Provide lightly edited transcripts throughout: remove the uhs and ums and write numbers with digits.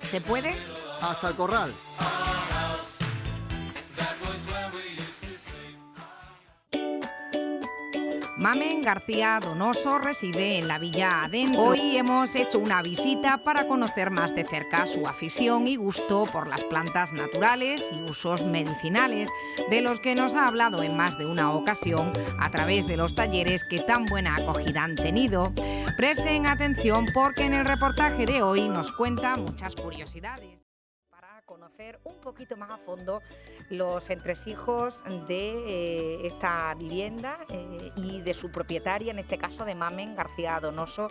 ¿Se puede? Hasta el corral. Mamen García Donoso reside en la Villa Adentro. Hoy hemos hecho una visita para conocer más de cerca su afición y gusto por las plantas naturales y usos medicinales, de los que nos ha hablado en más de una ocasión a través de los talleres que tan buena acogida han tenido. Presten atención porque en el reportaje de hoy nos cuenta muchas curiosidades. Conocer un poquito más a fondo los entresijos de esta vivienda y de su propietaria, en este caso de Mamen García Donoso,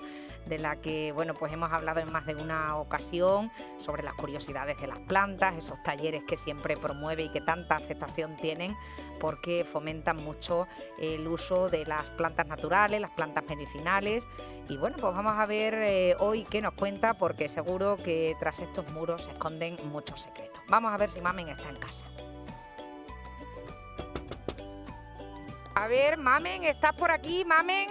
de la que pues hemos hablado en más de una ocasión sobre las curiosidades de las plantas, esos talleres que siempre promueve y que tanta aceptación tienen porque fomentan mucho el uso de las plantas naturales, las plantas medicinales. Y pues vamos a ver hoy qué nos cuenta, porque seguro que tras estos muros se esconden muchos secretos. Vamos a ver si Mamen está en casa. A ver, Mamen, ¿estás por aquí, Mamen?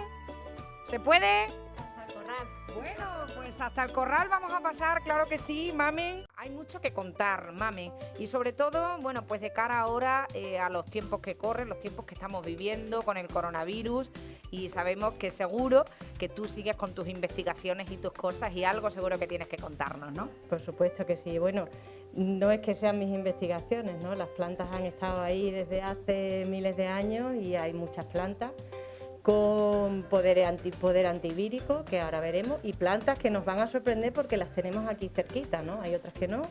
¿Se puede? Hasta el corral. Bueno, pues hasta el corral vamos a pasar, claro que sí, Mamen. Hay mucho que contar, Mamen, y sobre todo, pues de cara ahora a los tiempos que corren, los tiempos que estamos viviendo con el coronavirus, y sabemos que seguro que tú sigues con tus investigaciones y tus cosas, y algo seguro que tienes que contarnos, ¿no? Por supuesto que sí. Bueno, no es que sean mis investigaciones, ¿no? Las plantas han estado ahí desde hace miles de años y hay muchas plantas con poder antivírico, que ahora veremos, y plantas que nos van a sorprender porque las tenemos aquí cerquita, ¿no? Hay otras que no,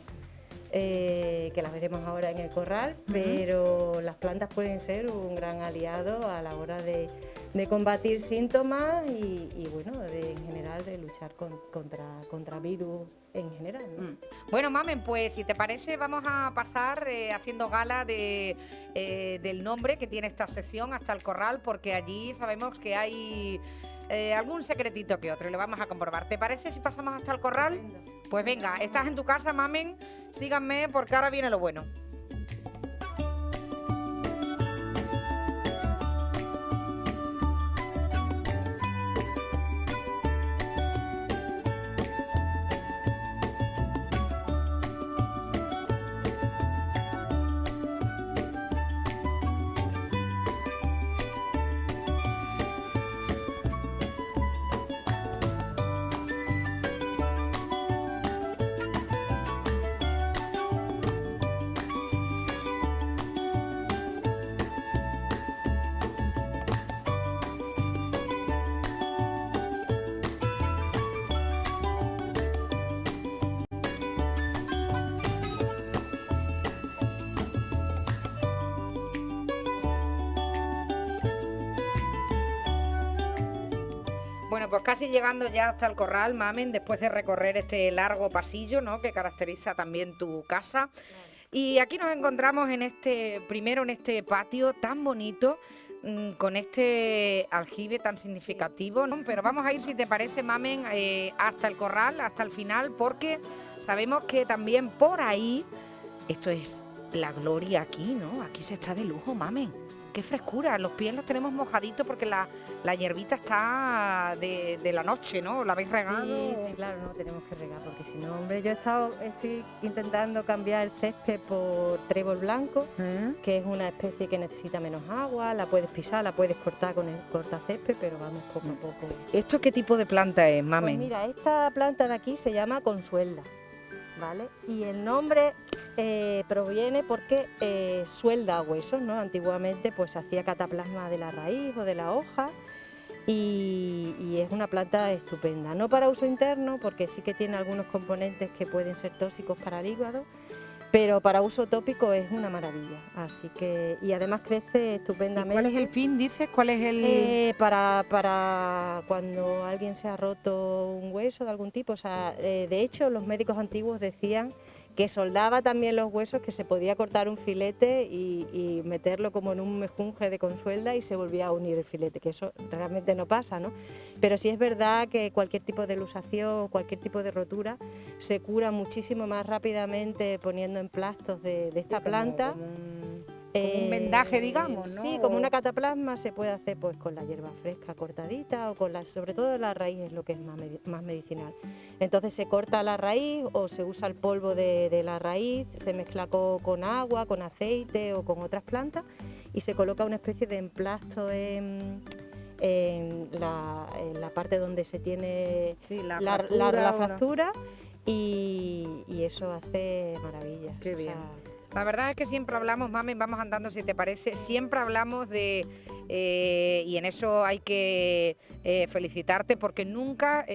que las veremos ahora en el corral, pero las plantas pueden ser un gran aliado a la hora de combatir síntomas y en general de luchar contra virus en general, ¿no? Bueno, Mamen, pues si te parece vamos a pasar haciendo gala del nombre que tiene esta sección, Hasta el Corral, porque allí sabemos que hay algún secretito que otro y lo vamos a comprobar. ¿Te parece si pasamos hasta el corral? Pues venga, estás en tu casa, Mamen, síganme porque ahora viene lo bueno. Bueno, pues casi llegando ya hasta el corral, Mamen, después de recorrer este largo pasillo, ¿no?, que caracteriza también tu casa. Y aquí nos encontramos en este patio tan bonito, con este aljibe tan significativo, ¿no? Pero vamos a ir, si te parece, Mamen, hasta el corral, hasta el final, porque sabemos que también por ahí, esto es la gloria aquí, ¿no? Aquí se está de lujo, Mamen. Qué frescura, los pies los tenemos mojaditos porque la hierbita está de la noche, ¿no? ¿La habéis regado? Sí, claro, no tenemos que regar, porque si no, hombre, yo estoy intentando cambiar el césped por trébol blanco, que es una especie que necesita menos agua, la puedes pisar, la puedes cortar con el cortacésped, pero vamos poco a poco. ¿Esto qué tipo de planta es, Mamen? Pues mira, esta planta de aquí se llama consuelda, ¿vale? Y el nombre proviene porque suelda huesos, ¿no? Antiguamente pues se hacía cataplasma de la raíz o de la hoja y es una planta estupenda, no para uso interno porque sí que tiene algunos componentes que pueden ser tóxicos para el hígado, pero para uso tópico es una maravilla, así que, y además crece estupendamente. ¿Y cuál es el fin, dices? ¿Cuál es el...? Para cuando alguien se ha roto un hueso de algún tipo, o sea, de hecho los médicos antiguos decían que soldaba también los huesos, que se podía cortar un filete y meterlo como en un mejunje de consuelda y se volvía a unir el filete, que eso realmente no pasa, ¿no? Pero sí es verdad que cualquier tipo de luxación, cualquier tipo de rotura, se cura muchísimo más rápidamente poniendo emplastos de esta planta. como un vendaje, digamos, ¿no? Sí, como una cataplasma se puede hacer pues con la hierba fresca cortadita o con sobre todo la raíz es lo que es más medicinal. Entonces se corta la raíz o se usa el polvo de la raíz, se mezcla con agua, con aceite o con otras plantas y se coloca una especie de emplasto en la parte donde se tiene la fractura y eso hace maravillas. Qué bien. La verdad es que siempre hablamos, Mamen, vamos andando si te parece, siempre hablamos de, y en eso hay que felicitarte porque nunca,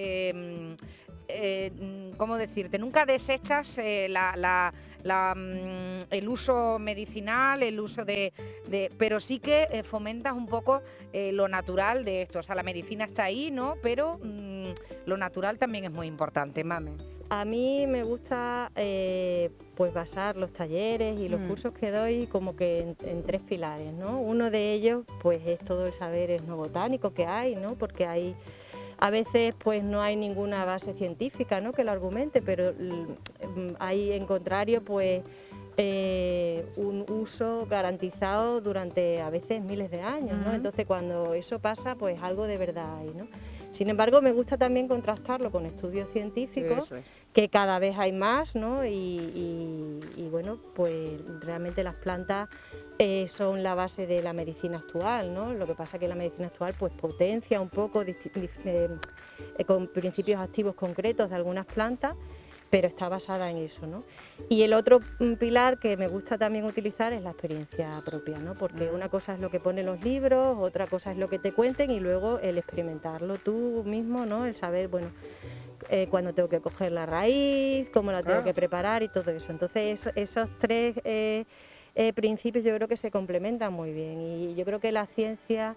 ¿cómo decirte? Nunca desechas el uso medicinal, el uso pero sí que fomentas un poco lo natural de esto. O sea, la medicina está ahí, ¿no? Pero lo natural también es muy importante, Mamen. A mí me gusta pues basar los talleres y los cursos que doy como que en tres pilares, ¿no? Uno de ellos pues es todo el saber etnobotánico que hay, ¿no? Porque a veces pues no hay ninguna base científica, ¿no? que lo argumente, pero hay en contrario pues un uso garantizado durante a veces miles de años, ¿no? Entonces cuando eso pasa pues algo de verdad hay, ¿no? Sin embargo, me gusta también contrastarlo con estudios científicos, que cada vez hay más, ¿no? Y bueno, pues realmente las plantas son la base de la medicina actual, ¿no? Lo que pasa es que la medicina actual pues potencia un poco con principios activos concretos de algunas plantas, pero está basada en eso, ¿no? Y el otro pilar que me gusta también utilizar es la experiencia propia, ¿no? Porque una cosa es lo que ponen los libros, otra cosa es lo que te cuenten y luego el experimentarlo tú mismo, ¿no? El saber, bueno, cuándo tengo que coger la raíz, cómo la tengo que preparar y todo eso. Entonces esos tres principios yo creo que se complementan muy bien y yo creo que la ciencia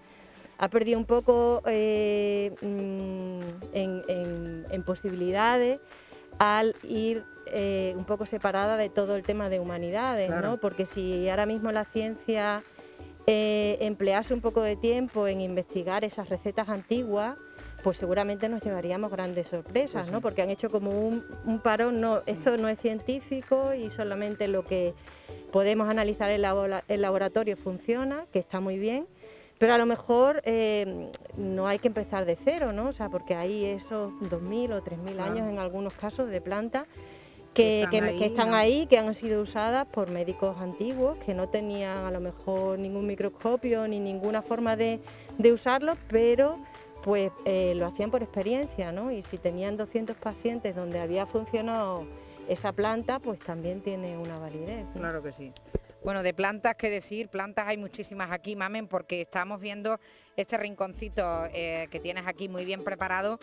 ha perdido un poco en posibilidades al ir un poco separada de todo el tema de humanidades, ¿no? Porque si ahora mismo la ciencia emplease un poco de tiempo en investigar esas recetas antiguas, pues seguramente nos llevaríamos grandes sorpresas, ¿no? Porque han hecho como un parón, no, esto no es científico y solamente lo que podemos analizar en el laboratorio funciona, que está muy bien, pero a lo mejor no hay que empezar de cero, ¿no? O sea, porque hay esos 2.000 o 3.000 años en algunos casos de plantas que están ahí, que han sido usadas por médicos antiguos, que no tenían a lo mejor ningún microscopio ni ninguna forma de usarlos, pero pues lo hacían por experiencia, ¿no? Y si tenían 200 pacientes donde había funcionado esa planta, pues también tiene una validez, ¿no? Claro que sí. Bueno, de plantas, qué decir, plantas hay muchísimas aquí, Mamen, porque estamos viendo este rinconcito que tienes aquí muy bien preparado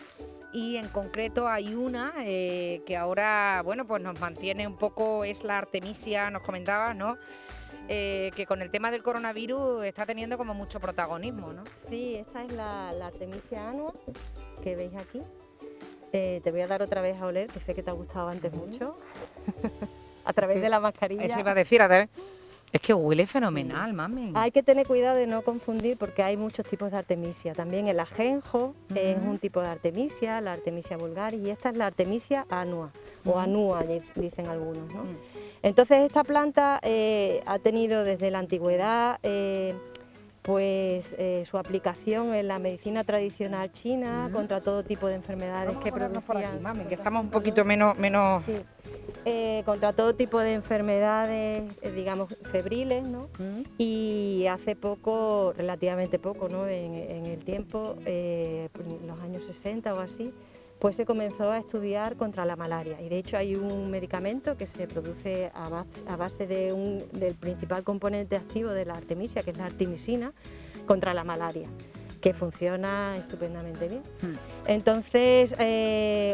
y en concreto hay una que ahora, bueno, pues nos mantiene un poco, es la artemisia, nos comentabas, ¿no? Que con el tema del coronavirus está teniendo como mucho protagonismo, ¿no? Sí, esta es la Artemisia annua que veis aquí. Te voy a dar otra vez a oler, que sé que te ha gustado antes mucho, a través de la mascarilla. Eso iba a decir, a ver. Es que huele fenomenal, Mamen. Hay que tener cuidado de no confundir porque hay muchos tipos de artemisia. También el ajenjo es un tipo de artemisia, la Artemisia vulgaris, y esta es la Artemisia annua, o annua, dicen algunos, ¿no? Entonces esta planta ha tenido desde la antigüedad su aplicación en la medicina tradicional china contra todo tipo de enfermedades que producían. Mamen, que estamos un poquito menos... Sí. Contra todo tipo de enfermedades, digamos, febriles, ¿no? Y hace poco, relativamente poco, ¿no? En el tiempo, en los años 60 o así, pues se comenzó a estudiar contra la malaria. Y de hecho hay un medicamento que se produce a base del principal componente activo de la artemisia, que es la artemisina, contra la malaria, que funciona estupendamente bien. Entonces,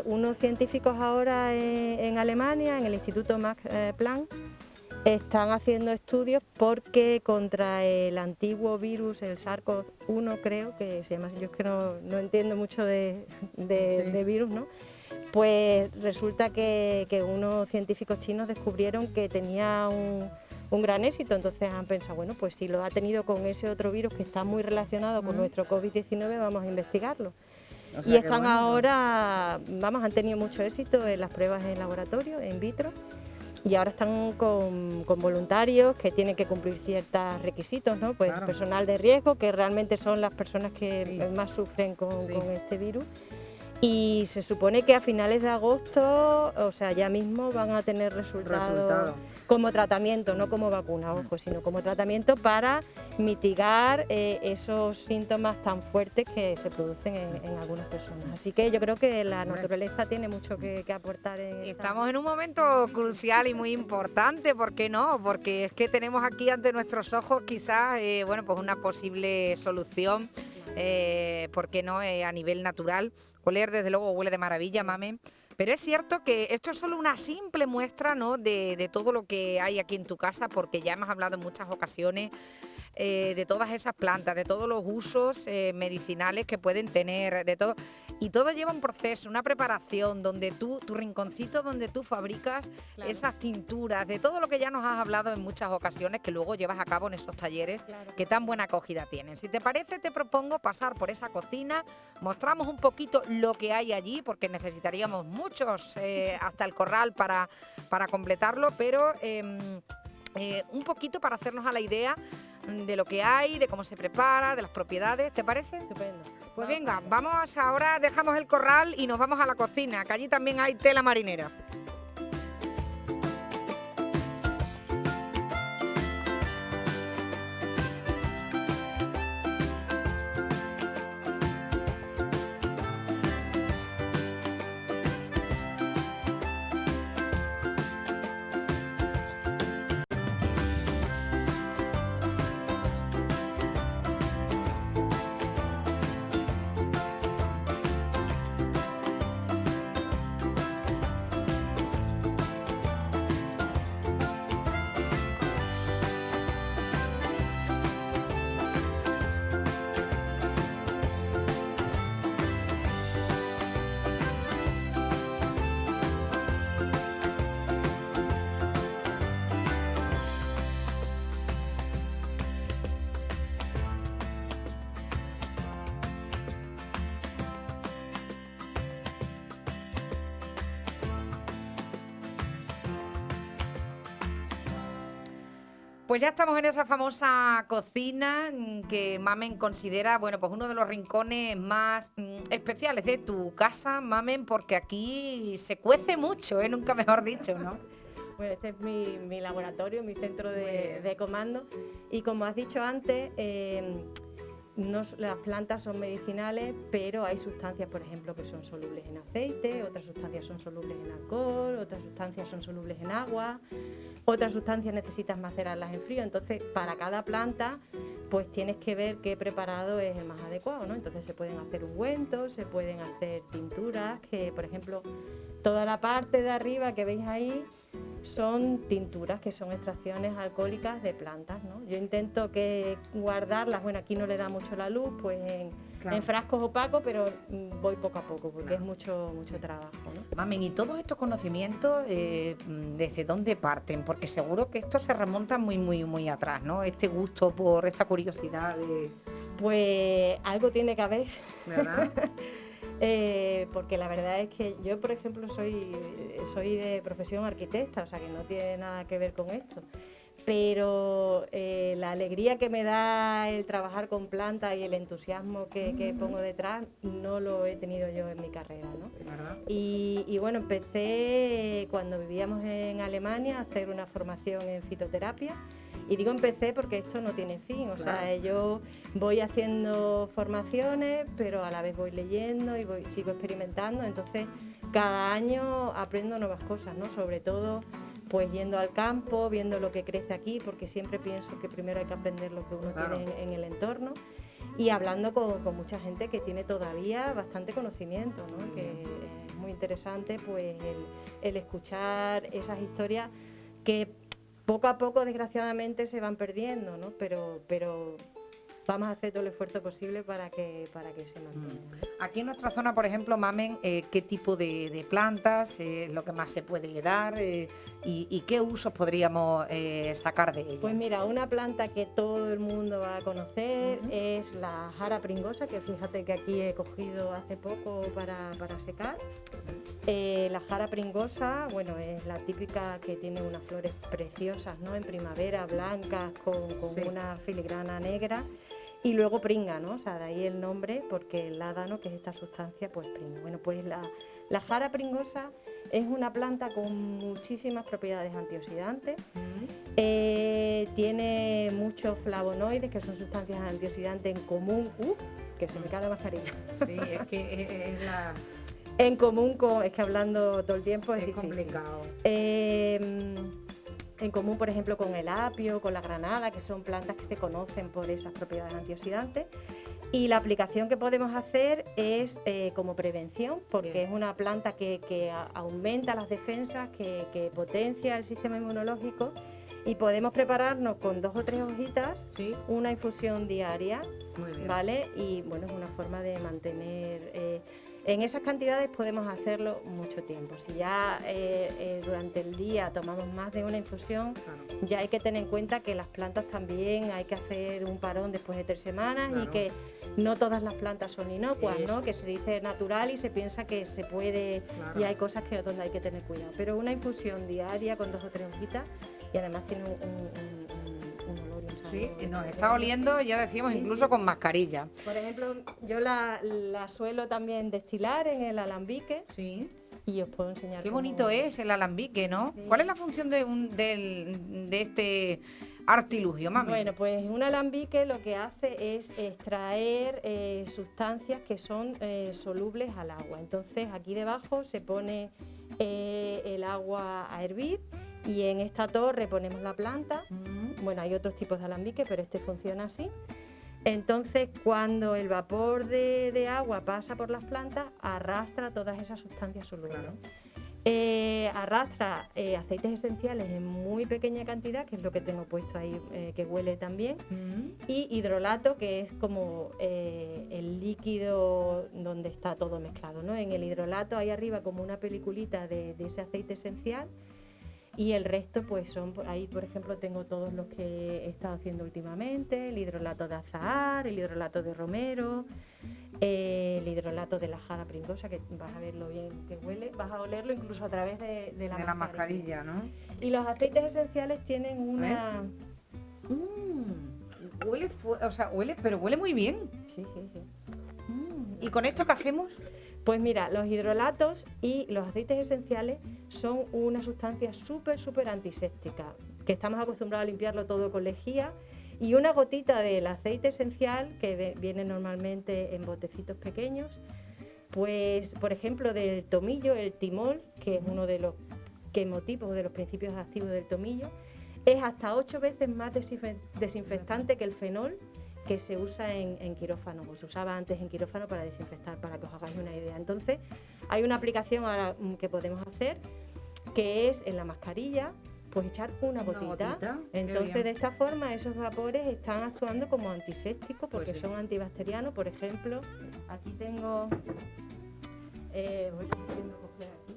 unos científicos ahora en Alemania, en el Instituto Max Planck, están haciendo estudios porque contra el antiguo virus, el SARS-CoV-1 creo que se llama, yo es que no entiendo mucho de virus, ¿no? Pues resulta que unos científicos chinos descubrieron que tenía un gran éxito, entonces han pensado, bueno, pues si lo ha tenido con ese otro virus que está muy relacionado con nuestro COVID-19, vamos a investigarlo. O sea, y están ahora, han tenido mucho éxito en las pruebas en laboratorio, in vitro, y ahora están con voluntarios que tienen que cumplir ciertos requisitos, ¿no? Pues Claro. personal de riesgo, que realmente son las personas que Sí. más sufren con Sí. este virus. Y se supone que a finales de agosto, o sea, ya mismo van a tener resultados como tratamiento, no como vacuna, ojo, sino como tratamiento para mitigar esos síntomas tan fuertes que se producen en algunas personas. Así que yo creo que la naturaleza tiene mucho que aportar en esta... Estamos en un momento crucial y muy importante, ¿por qué no? Porque es que tenemos aquí ante nuestros ojos quizás, bueno, pues una posible solución, ¿por qué no? A nivel natural. Oler, desde luego, huele de maravilla, Mamen. Pero es cierto que esto es solo una simple muestra, ¿no? de todo lo que hay aquí en tu casa, porque ya hemos hablado en muchas ocasiones de todas esas plantas, de todos los usos medicinales que pueden tener, de todo. Y todo lleva un proceso, una preparación, donde tu rinconcito donde tú fabricas esas tinturas, de todo lo que ya nos has hablado en muchas ocasiones, que luego llevas a cabo en esos talleres que tan buena acogida tienen. Si te parece, te propongo pasar por esa cocina, mostramos un poquito lo que hay allí, porque necesitaríamos muchos, hasta el corral para completarlo, pero... un poquito para hacernos a la idea de lo que hay, de cómo se prepara, de las propiedades, ¿te parece? Estupendo. Pues venga, vamos ahora, dejamos el corral y nos vamos a la cocina, que allí también hay tela marinera. Pues ya estamos en esa famosa cocina que Mamen considera, bueno, pues uno de los rincones más especiales de tu casa, Mamen, porque aquí se cuece mucho, nunca mejor dicho, ¿no? Bueno, este es mi laboratorio, mi centro de comando. Y como has dicho antes, las plantas son medicinales, pero hay sustancias, por ejemplo, que son solubles en aceite, otras sustancias son solubles en alcohol, otras sustancias son solubles en agua, otras sustancias necesitas macerarlas en frío. Entonces, para cada planta, pues tienes que ver qué preparado es el más adecuado, ¿no? Entonces se pueden hacer ungüentos, se pueden hacer tinturas, que por ejemplo, toda la parte de arriba que veis ahí son tinturas, que son extracciones alcohólicas de plantas, ¿no? Yo intento que guardarlas, bueno, aquí no le da mucho la luz, pues en frascos opacos, pero voy poco a poco, porque es mucho trabajo, ¿no? Mamen, ¿y todos estos conocimientos desde dónde parten? Porque seguro que esto se remonta muy atrás, ¿no? Este gusto por esta curiosidad de... Pues algo tiene que haber, ¿verdad? porque la verdad es que yo, por ejemplo, soy de profesión arquitecta, o sea que no tiene nada que ver con esto, pero la alegría que me da el trabajar con plantas y el entusiasmo que pongo detrás no lo he tenido yo en mi carrera, ¿no? Y bueno, empecé cuando vivíamos en Alemania a hacer una formación en fitoterapia. Y digo empecé porque esto no tiene fin, o sea, yo voy haciendo formaciones, pero a la vez voy leyendo y sigo experimentando, entonces cada año aprendo nuevas cosas, ¿no? Sobre todo pues yendo al campo, viendo lo que crece aquí, porque siempre pienso que primero hay que aprender lo que uno tiene en el entorno, y hablando con mucha gente que tiene todavía bastante conocimiento, ¿no? Que es muy interesante pues el escuchar esas historias que poco a poco, desgraciadamente, se van perdiendo, ¿no? Pero vamos a hacer todo el esfuerzo posible para que se mantengan. Aquí en nuestra zona, por ejemplo, Mamen, ¿qué tipo de plantas es lo que más se puede dar y qué usos podríamos sacar de ellas? Pues mira, una planta que todo el mundo va a conocer es la jara pringosa, que fíjate que aquí he cogido hace poco para secar. La jara pringosa, bueno, es la típica que tiene unas flores preciosas, ¿no? En primavera, blancas, con Sí. una filigrana negra. Y luego pringa, ¿no? O sea, de ahí el nombre, porque el ládano, que es esta sustancia, pues pringa. Bueno, pues la jara pringosa es una planta con muchísimas propiedades antioxidantes. Tiene muchos flavonoides, que son sustancias antioxidantes en común. Que se me cae la mascarilla. Sí, es que es la... En común con... Es que hablando todo el tiempo es difícil. complicado. En común, por ejemplo, con el apio, con la granada, que son plantas que se conocen por esas propiedades antioxidantes. Y la aplicación que podemos hacer es como prevención, porque Bien. es una planta que aumenta las defensas, que potencia el sistema inmunológico, y podemos prepararnos con 2 o 3 hojitas Sí, una infusión diaria, muy bien. ¿vale? Y bueno, es una forma de mantener... en esas cantidades podemos hacerlo mucho tiempo. Si ya durante el día tomamos más de una infusión, Claro. ya hay que tener en cuenta que las plantas también hay que hacer un parón después de 3 semanas, Claro. y que no todas las plantas son inocuas, Eso. ¿no? Que se dice natural y se piensa que se puede, Claro. y hay cosas donde hay que tener cuidado. Pero una infusión diaria con 2 o 3 hojitas, y además tiene un olor y un sabor. Sí, nos está oliendo, ya decíamos, Sí, incluso sí, con sí. mascarilla. Por ejemplo, yo la suelo también destilar en el alambique, Sí. y os puedo enseñar. Qué cómo- bonito es el alambique, ¿no? Sí. ¿Cuál es la función de este artilugio, mami? Bueno, pues un alambique lo que hace es extraer sustancias que son solubles al agua. Entonces aquí debajo se pone el agua a hervir, y en esta torre ponemos la planta. Bueno, hay otros tipos de alambique, pero este funciona así. Entonces, cuando el vapor de agua pasa por las plantas, arrastra todas esas sustancias solubles. Claro. Arrastra aceites esenciales en muy pequeña cantidad, que es lo que tengo puesto ahí, que huele también, y hidrolato, que es como el líquido donde está todo mezclado, ¿no? En el hidrolato hay arriba como una peliculita de ese aceite esencial, y el resto pues son, ahí por ejemplo tengo todos los que he estado haciendo últimamente: el hidrolato de azahar, el hidrolato de romero, el hidrolato de la jara pringosa, que vas a ver lo bien que huele, vas a olerlo incluso a través de la mascarilla, ¿no? Y los aceites esenciales tienen una... Huele, pero huele muy bien. Sí, sí, sí. ¿Y con esto qué hacemos? Pues mira, los hidrolatos y los aceites esenciales son una sustancia súper antiséptica, que estamos acostumbrados a limpiarlo todo con lejía, y una gotita del aceite esencial, que viene normalmente en botecitos pequeños, pues por ejemplo del tomillo, el timol, que es uno de los quemotipos, de los principios activos del tomillo, es hasta 8 veces más desinfectante que el fenol, que se usa en quirófano, o se usaba antes en quirófano para desinfectar, para que os hagáis una idea. Entonces, hay una aplicación ahora que podemos hacer, que es en la mascarilla, pues echar una gotita. Qué Entonces, bien. de esta forma, esos vapores están actuando como antisépticos, porque Pues sí. son antibacterianos. Por ejemplo, aquí tengo... voy cogiendo aquí.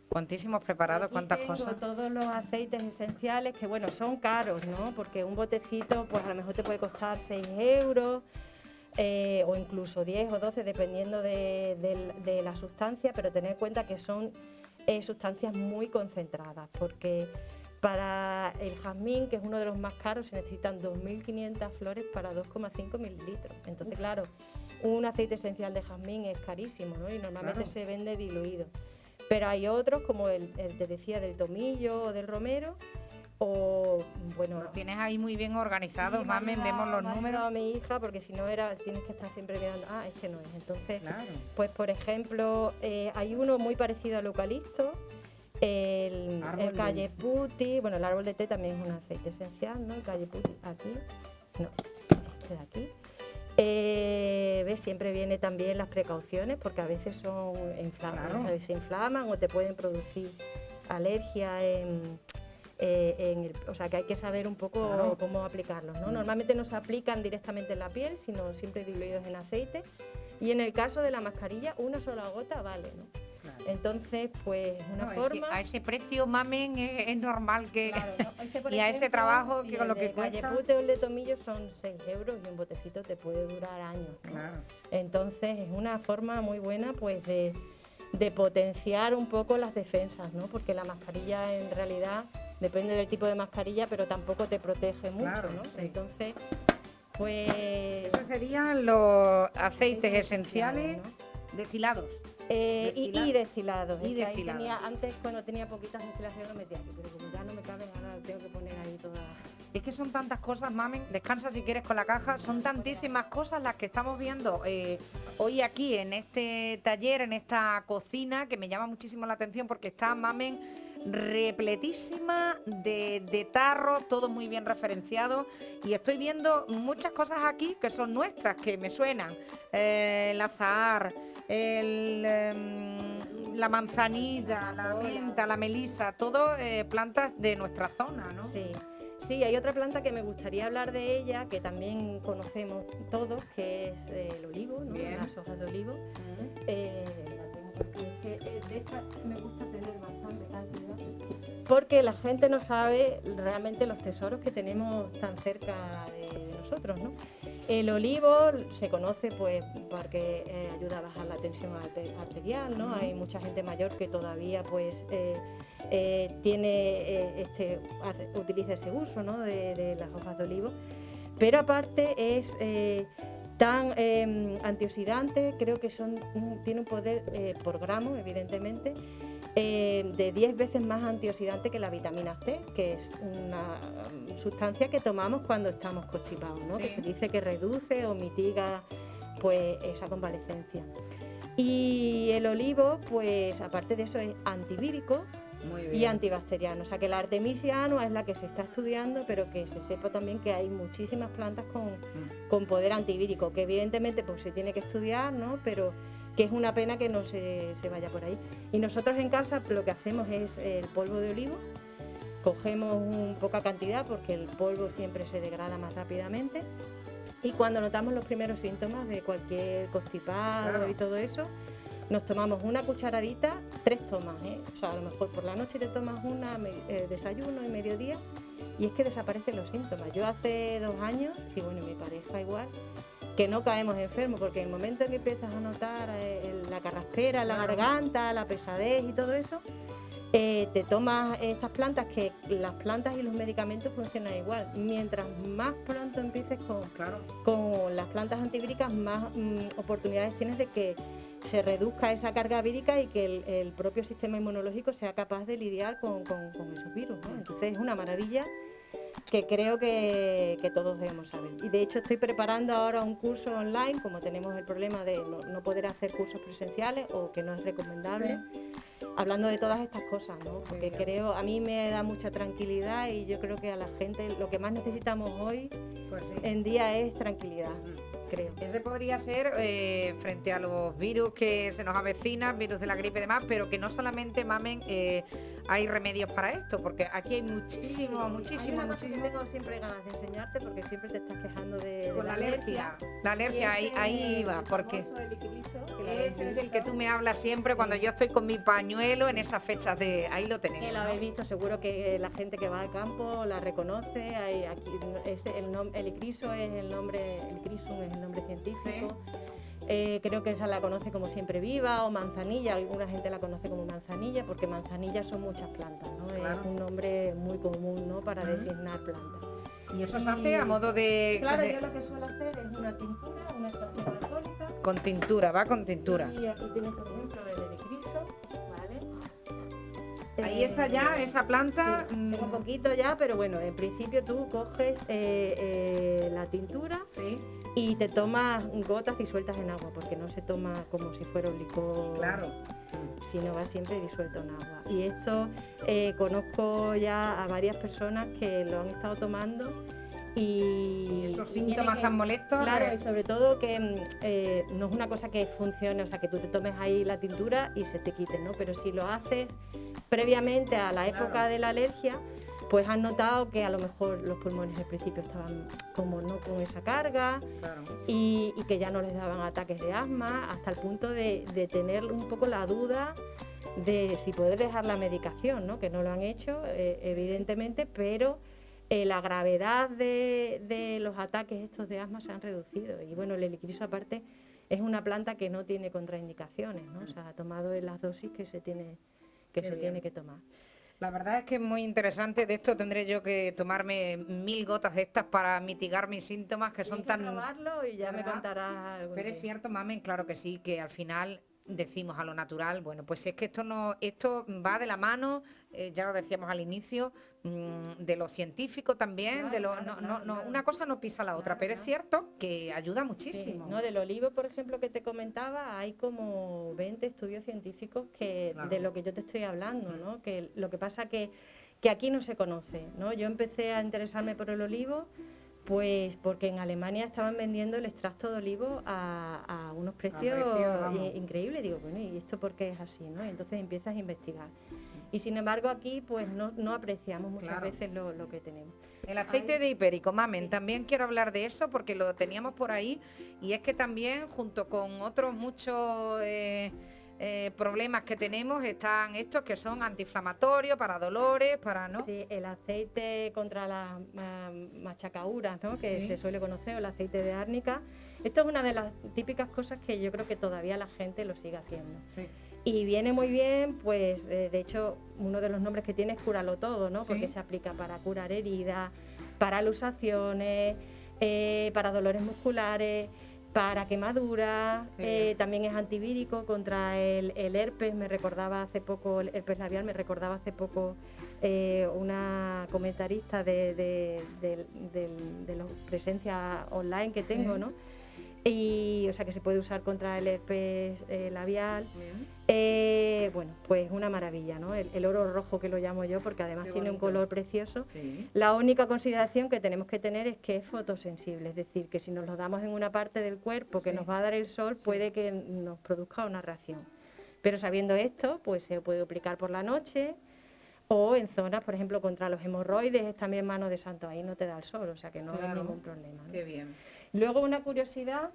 Cuantísimos preparados, Aquí cuántas tengo cosas. todos los aceites esenciales, que bueno, son caros, ¿no? Porque un botecito pues a lo mejor te puede costar 6 euros, o incluso 10 o 12, dependiendo de la sustancia, pero tener en cuenta que son sustancias muy concentradas, porque para el jazmín, que es uno de los más caros, se necesitan 2.500 flores para 2,5 mililitros. Entonces, claro, un aceite esencial de jazmín es carísimo, ¿no? Y normalmente Claro. se vende diluido. Pero hay otros, como el te decía, del tomillo o del romero, o bueno... Lo tienes ahí muy bien organizado, sí, mamen, me ha vemos los ayudado números. a mi hija, porque si no tienes que estar siempre mirando, este no es. Entonces, Claro. pues por ejemplo, hay uno muy parecido al eucalipto, Árbol el de- calleputi. Bueno, el árbol de té también es un aceite esencial, ¿no? El calleputi aquí, no, este de aquí. ¿Ves? Siempre viene también las precauciones, porque a veces son Claro. se inflaman o te pueden producir alergia o sea que hay que saber un poco cómo aplicarlos, ¿no? Normalmente no se aplican directamente en la piel, sino siempre diluidos en aceite. Y en el caso de la mascarilla, una sola gota vale, ¿no? Claro. Entonces, pues una forma... Es que a ese precio, mamen, es normal que... Claro, ¿no? Es que, por y a ese trabajo, que con lo que cuesta... El Vallepute o el de tomillo son 6 euros y un botecito te puede durar años, ¿no? Claro. Entonces, es una forma muy buena, pues, de potenciar un poco las defensas, ¿no? Porque la mascarilla, en realidad, depende del tipo de mascarilla, pero tampoco te protege mucho, claro, ¿no? Sí. Entonces... pues esos serían los aceites esenciales, ¿no? Destilados. Y destilados. Y destilados. Antes, cuando tenía poquitas destilaciones, lo metía aquí, pero como ya no me caben, ahora tengo que poner ahí todas. Es que son tantas cosas, mamen, descansa si quieres con la caja, son tantísimas cosas las que estamos viendo hoy aquí en este taller, en esta cocina, que me llama muchísimo la atención porque está, mamen, repletísima de tarro, todo muy bien referenciado, y estoy viendo muchas cosas aquí que son nuestras, que me suenan. El azahar, la manzanilla, la menta, la melisa, todo plantas de nuestra zona, ¿no? Sí. Sí, hay otra planta que me gustaría hablar de ella, que también conocemos todos, que es el olivo, ¿no? Las hojas de olivo. De esta me gusta tener bastante cantidad, porque la gente no sabe realmente los tesoros que tenemos tan cerca de nosotros, ¿no? El olivo se conoce pues porque ayuda a bajar la tensión arterial, ¿no? Hay mucha gente mayor que todavía pues utiliza ese uso, ¿no? de las hojas de olivo, pero aparte es tan antioxidante, creo que tiene un poder por gramo, evidentemente, de 10 veces más antioxidante que la vitamina C, que es una sustancia que tomamos cuando estamos constipados, ¿no? Sí. Que se dice que reduce o mitiga pues esa convalescencia. Y el olivo, pues aparte de eso, es antivírico y antibacteriano. O sea que la Artemisia annua es la que se está estudiando, pero que se sepa también que hay muchísimas plantas con poder antivírico, que evidentemente pues se tiene que estudiar, ¿no? Pero que es una pena que no se vaya por ahí. Y nosotros en casa lo que hacemos es el polvo de olivo, cogemos poca cantidad porque el polvo siempre se degrada más rápidamente, y cuando notamos los primeros síntomas de cualquier constipado, claro, y todo eso, nos tomamos una cucharadita, 3 tomas, o sea, a lo mejor por la noche te tomas una, desayuno y mediodía, y es que desaparecen los síntomas. Yo hace 2 años, y bueno, mi pareja igual, que no caemos enfermos, porque en el momento en que empiezas a notar la carraspera, la garganta, la pesadez y todo eso, te tomas estas plantas, que las plantas y los medicamentos funcionan igual. Mientras más pronto empieces con las plantas antivíricas, más oportunidades tienes de que se reduzca esa carga vírica y que el propio sistema inmunológico sea capaz de lidiar con esos virus, ¿no? Entonces es una maravilla que creo que todos debemos saber. Y de hecho estoy preparando ahora un curso online, como tenemos el problema de no poder hacer cursos presenciales, o que no es recomendable, hablando de todas estas cosas, ¿no? Porque a mí me da mucha tranquilidad, y yo creo que a la gente lo que más necesitamos hoy en día es tranquilidad. Creo. Ese podría ser frente a los virus que se nos avecinan, virus de la gripe y demás, pero que no solamente, mamen, hay remedios para esto, porque aquí hay muchísimo. Hay una cosa que tengo siempre ganas de enseñarte, porque siempre te estás quejando de la alergia. La alergia, ahí va, porque es el del que tú me hablas siempre cuando yo estoy con mi pañuelo en esas fechas de... Ahí lo tenemos. Que lo habéis visto, seguro que la gente que va al campo la reconoce. El icriso es el nombre, el crisum es el nombre científico. Creo que esa la conoce como siempre viva, o manzanilla. Alguna gente la conoce como manzanilla, porque manzanilla son muchas plantas, ¿no? Claro. Es un nombre muy común, ¿no? Para designar plantas. ¿Y eso se hace a modo de...? Claro, yo lo que suelo hacer es una tintura, una extracción alcohólica. Con tintura, va con tintura. Y aquí tienes, por ejemplo, el ericriso, ¿vale? Ahí está ya esa planta. Sí, tengo un poquito ya, pero bueno, en principio tú coges la tintura, y te tomas gotas disueltas en agua, porque no se toma como si fuera un licor, sino va siempre disuelto en agua. Y esto conozco ya a varias personas que lo han estado tomando, y esos síntomas tan molestos. Claro, y sobre todo que no es una cosa que funcione, o sea, que tú te tomes ahí la tintura y se te quite, ¿no? Pero si lo haces previamente a la época de la alergia, pues han notado que a lo mejor los pulmones al principio estaban como no con esa carga, Claro. y que ya no les daban ataques de asma, hasta el punto de tener un poco la duda de si poder dejar la medicación, ¿no? Que no lo han hecho, evidentemente, pero la gravedad de los ataques estos de asma se han reducido. Y bueno, el Helichrysum aparte es una planta que no tiene contraindicaciones, ¿no? O sea, tomado en las dosis que se tiene que tomar. La verdad es que es muy interesante. De esto tendré yo que tomarme 1000 gotas de estas para mitigar mis síntomas, que son tan... probarlo y ya me ¿verdad? contarás algo. Pero es cierto, Mamen, claro que sí, que al final decimos a lo natural, bueno, pues es que esto va de la mano, ya lo decíamos al inicio, de lo científico también, una cosa no pisa la otra, pero es cierto que ayuda muchísimo. Sí, ¿no? Del olivo, por ejemplo, que te comentaba, hay como 20 estudios científicos de lo que yo te estoy hablando, ¿no? Que lo que pasa que aquí no se conoce, ¿no? Yo empecé a interesarme por el olivo pues porque en Alemania estaban vendiendo el extracto de olivo a unos precios increíbles. Digo, bueno, ¿y esto por qué es así, no? Y entonces empiezas a investigar. Y sin embargo aquí pues no apreciamos muchas veces lo que tenemos. El aceite de hipérico, Mamen, también quiero hablar de eso porque lo teníamos por ahí, y es que también junto con otros muchos problemas que tenemos están estos que son antiinflamatorios, para dolores, para... ¿no? Sí, el aceite contra las machacaduras, ¿no? Que se suele conocer, o el aceite de árnica. Esto es una de las típicas cosas que yo creo que todavía la gente lo sigue haciendo. Sí. Y viene muy bien, pues de hecho uno de los nombres que tiene es Cúralo Todo, ¿no? Porque se aplica para curar heridas, para luxaciones, para dolores musculares, para quemaduras, también es antivírico contra el herpes. Me recordaba hace poco, el herpes labial, me recordaba hace poco una comentarista de la presencia online que tengo, ¿no? Y, o sea, que se puede usar contra el herpes labial. Bueno, pues una maravilla, ¿no? El oro rojo, que lo llamo yo, porque además tiene un color precioso. Sí. La única consideración que tenemos que tener es que es fotosensible, es decir, que si nos lo damos en una parte del cuerpo que nos va a dar el sol, puede que nos produzca una reacción. Pero sabiendo esto, pues se puede aplicar por la noche o en zonas, por ejemplo, contra los hemorroides, es también mano de santo, ahí no te da el sol, o sea que no hay ningún problema, ¿no? Qué bien. Luego una curiosidad,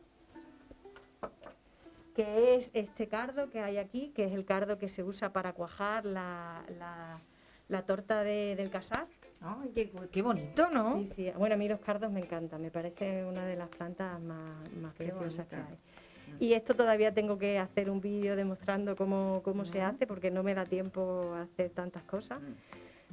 que es este cardo que hay aquí, que es el cardo que se usa para cuajar la torta del casar. ¡Ay, qué bonito!, ¿no? Sí, sí. Bueno, a mí los cardos me encantan, me parece una de las plantas más preciosas que hay. Y esto todavía tengo que hacer un vídeo demostrando cómo se hace, porque no me da tiempo a hacer tantas cosas.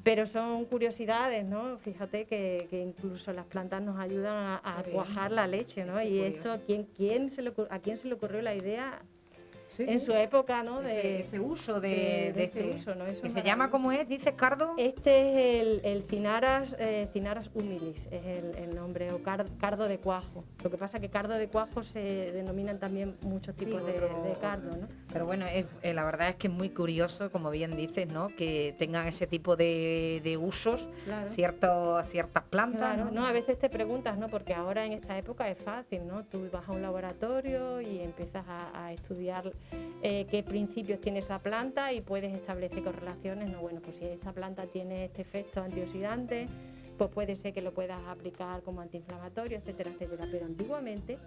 Pero son curiosidades, ¿no? Fíjate que incluso las plantas nos ayudan a cuajar la leche, ¿no? Y esto, ¿a quién se le ocurrió la idea en su época, ¿no? Ese uso de este uso, ¿no? Eso que se llama, ¿cómo es? ¿Dices, cardo? Este es el Cinaras humilis, es el nombre, o cardo de cuajo. Lo que pasa es que cardo de cuajo se denominan también muchos tipos de cardo, ¿no? Pero bueno, la verdad es que es muy curioso, como bien dices, ¿no? Que tengan ese tipo de usos, ciertas plantas. Claro, ¿no? A veces te preguntas, ¿no? Porque ahora en esta época es fácil, ¿no? Tú vas a un laboratorio y empiezas a estudiar qué principios tiene esa planta y puedes establecer correlaciones, ¿no? Bueno, pues si esta planta tiene este efecto antioxidante, pues puede ser que lo puedas aplicar como antiinflamatorio, etcétera, etcétera. Pero antiguamente,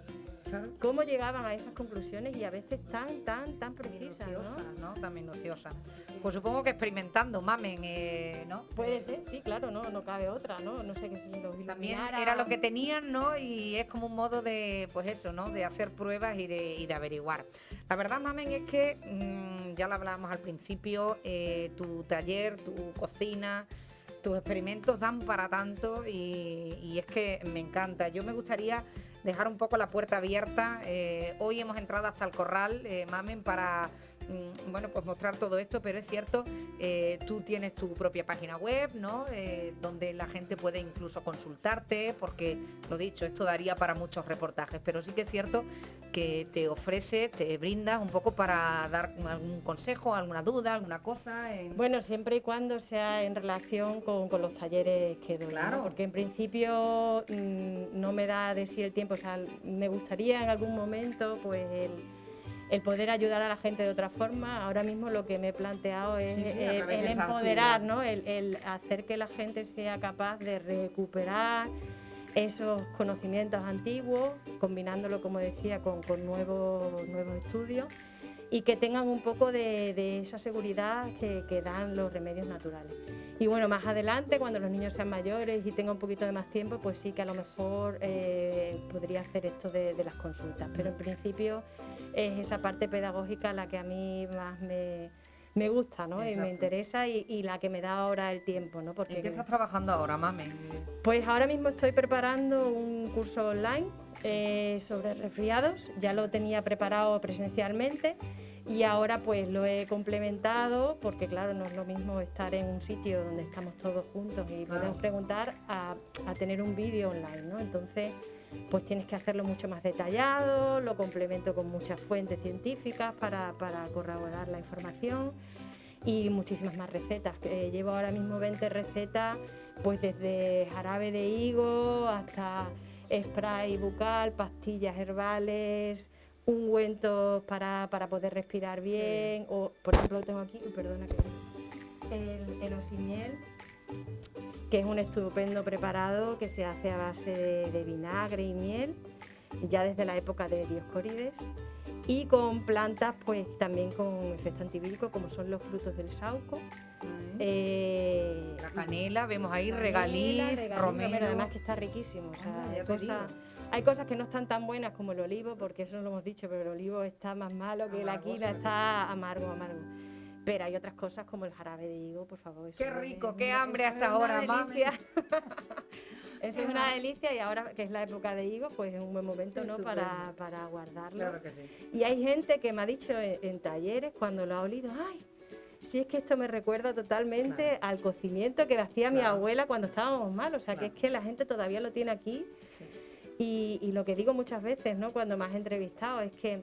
¿cómo llegaban a esas conclusiones y a veces tan precisas, ¿no? Tan minuciosas. Pues supongo que experimentando, Mamen, ¿no? Puede ser, sí, claro, no cabe otra, ¿no? No sé qué si los iluminara. También era lo que tenían, ¿no? Y es como un modo de, pues eso, ¿no? De hacer pruebas y de averiguar. La verdad, Mamen, es que ya lo hablábamos al principio, tu taller, tu cocina, tus experimentos dan para tanto y es que me encanta. Yo me gustaría dejar un poco la puerta abierta. Hoy hemos entrado hasta el corral, Mamen, para pues mostrar todo esto, pero es cierto, tú tienes tu propia página web, ¿no? Donde la gente puede incluso consultarte, porque lo dicho, esto daría para muchos reportajes, pero sí que es cierto que te brindas un poco para dar algún consejo, alguna duda, alguna cosa. Bueno, siempre y cuando sea en relación con los talleres que doy, ¿no? Porque en principio no me da de sí el tiempo, o sea, me gustaría en algún momento pues el poder ayudar a la gente de otra forma. Ahora mismo lo que me he planteado es el empoderar, ¿no? El hacer que la gente sea capaz de recuperar esos conocimientos antiguos, combinándolo, como decía, con nuevos estudios, y que tengan un poco de esa seguridad que dan los remedios naturales. Y bueno, más adelante, cuando los niños sean mayores y tengan un poquito de más tiempo, pues sí que a lo mejor podría hacer esto de las consultas. Pero en principio es esa parte pedagógica la que a mí más me gusta, ¿no? Y me interesa, y la que me da ahora el tiempo, ¿no? Porque, ¿en qué estás trabajando ahora, mami? Pues ahora mismo estoy preparando un curso online sobre resfriados. Ya lo tenía preparado presencialmente y ahora pues lo he complementado, porque claro, no es lo mismo estar en un sitio donde estamos todos juntos y podemos preguntar a tener un vídeo online, ¿no? Entonces pues tienes que hacerlo mucho más detallado, lo complemento con muchas fuentes científicas para corroborar la información, y muchísimas más recetas. Llevo ahora mismo 20 recetas, pues desde jarabe de higo hasta spray bucal, pastillas herbales, ungüentos para poder respirar bien, o por ejemplo tengo aquí, perdona, el osimiel, que es un estupendo preparado que se hace a base de vinagre y miel, ya desde la época de Dioscórides, y con plantas pues también con efecto antivírico, como son los frutos del sauco. La canela, vemos ahí regaliz, romero. Además que está riquísimo. O sea, hay cosas que no están tan buenas como el olivo, porque eso no lo hemos dicho, pero el olivo está más malo que la quina, está amargo. Pero hay otras cosas como el jarabe de higo, por favor. Qué rico, qué hambre hasta ahora, mami. Eso es una delicia, y ahora que es la época de higo, pues es un buen momento, ¿no? para guardarlo. Claro que sí. Y hay gente que me ha dicho en talleres, cuando lo ha olido, ¡ay! Si es que esto me recuerda totalmente al cocimiento que hacía mi abuela cuando estábamos mal. O sea, que es que la gente todavía lo tiene aquí. Sí. Y lo que digo muchas veces, ¿no? Cuando me has entrevistado, es que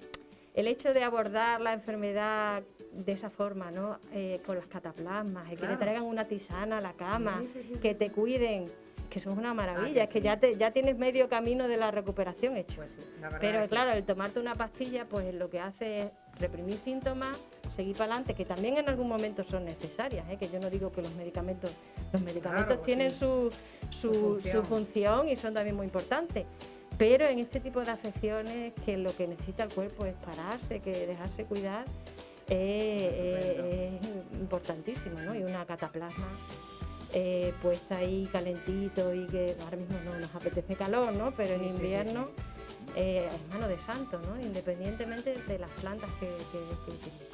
el hecho de abordar la enfermedad de esa forma, ¿no? Con las cataplasmas, que le traigan una tisana a la cama, que te cuiden, que eso es una maravilla, es que ya tienes medio camino de la recuperación hecho. Pues sí, pero claro, el tomarte una pastilla, pues lo que hace es reprimir síntomas, seguir para adelante, que también en algún momento son necesarias, que yo no digo que los medicamentos tienen su función y son también muy importantes, pero en este tipo de afecciones, que lo que necesita el cuerpo es pararse, que dejarse cuidar, es importantísimo, ¿no? Y una cataplasma puesta ahí calentito, y que ahora mismo no nos apetece calor, ¿no? Pero en invierno es mano de santo, ¿no? Independientemente de las plantas que utilicen.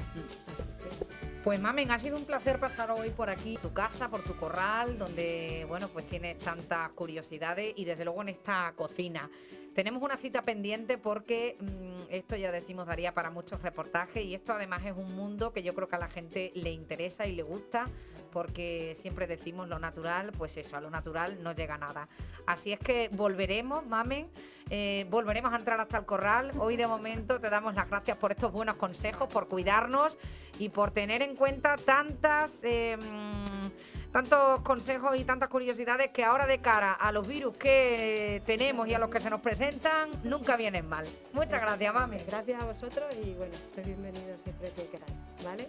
Pues mamen, ha sido un placer pasar hoy por aquí, tu casa, por tu corral, donde bueno, pues tienes tantas curiosidades, y desde luego en esta cocina. Tenemos una cita pendiente porque esto, ya decimos, daría para muchos reportajes, y esto además es un mundo que yo creo que a la gente le interesa y le gusta, porque siempre decimos lo natural, pues eso, a lo natural no llega nada. Así es que volveremos, mamen, volveremos a entrar hasta el corral. Hoy de momento te damos las gracias por estos buenos consejos, por cuidarnos y por tener en cuenta tantos consejos y tantas curiosidades que ahora, de cara a los virus que tenemos y a los que se nos presentan, nunca vienen mal. Muchas gracias, mami. Gracias a vosotros, y bueno, sois bienvenidos siempre que queráis, ¿vale?